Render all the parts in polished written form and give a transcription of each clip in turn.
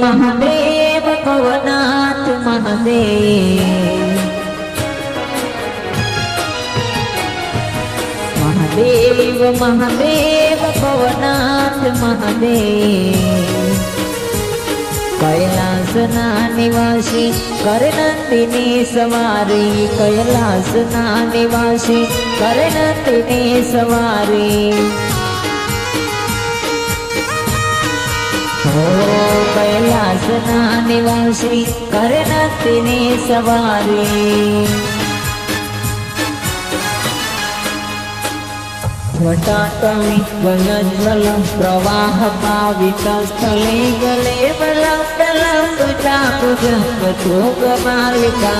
महादेव भवनाथ महादेव महादेव महादेव भवनाथ महादेव कैलासना निवासी करनंदिनी सवारी कैलासना निवासी करनंदिनी सवारी कैलासना निवासी करनंदिनी सवारी वटाटवी वलज्वलं प्रवाह पावितस्थले गले बलं दलं तुजाकुजङ्गतोगमालिका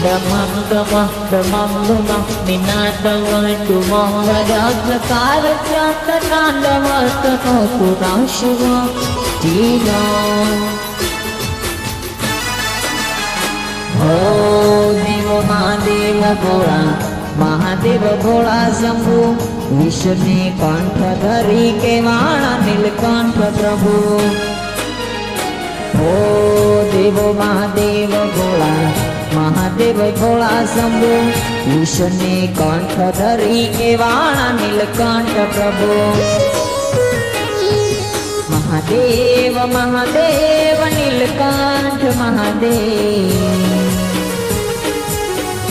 दमं दमं दमं दमं निनादवैतुमोहराजकारचन्द्रताण्डवस्तनो पुराशिव जीनो हो देव महादेव भोळा महादेव भोळा शंभु विष्णु कंठ धरी के वाणा नीलकंठ प्रभु हो देव महादेव भोळा महादेव भोळा शंभु विष्णु कंठ धरी के वाणा नीलकंठ प्रभु महादेव महादेव नीलकंठ महादेव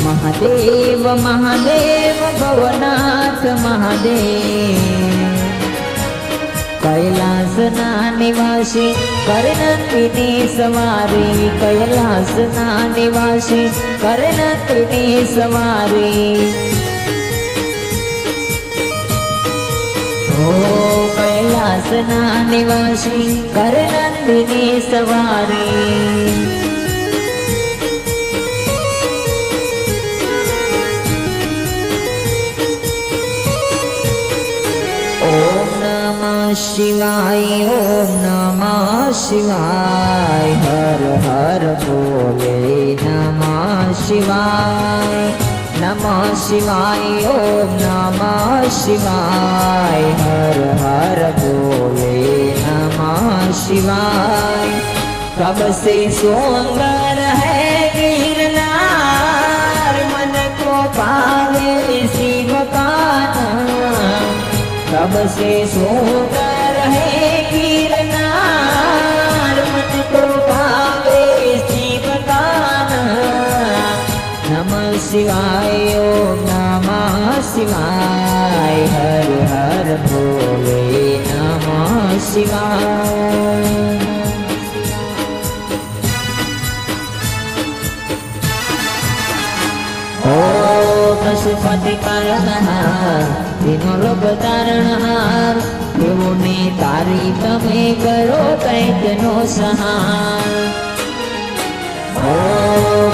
महादेव महादेव भवनाथ महादेव कैलासना निवासी करनंदिनी सवारी कैलासना निवासी करनंदिनी सवारी ओ कैलासना निवासी करनंदिनी सवारी शिवाय ओम नमः शिवाय हर हर बोले नमः शिवाय ओम नमः शिवाय हर हर बोले नमः शिवाय कब से सुंदर है गिरनार मन को पावे शिव का नाम कब से सुंदर है गिरनार मन को पावे शिव का नाम नमः शिवाय ओम नमः शिवाय हर हर बोले नमः शिवाय ओ पशुपति पालनहार तीनों लोक तारणहार देवोने तारी तमे करो दैत्यनो सहार ओ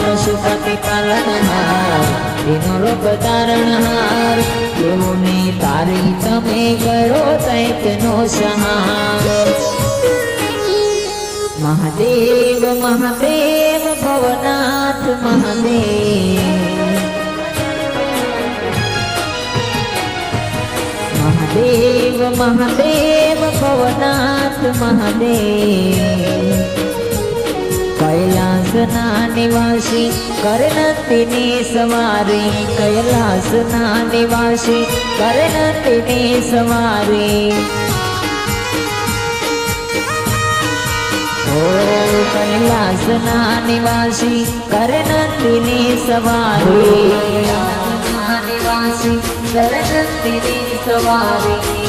पशुपति पालनहार तीनों लोक तारणहार देवोने तारी तमे करो दैत्यनो सहार महादेव महादेव भवनाथ महादेव महादेव महादेव भवनाथ महादेव कैलासना निवासी करनंदिनी सवारी कैलासना निवासी करनंदिनी सवारी ओ कैलासना निवासी करनंदिनी सवारी निवासी करनंदिनी सवारी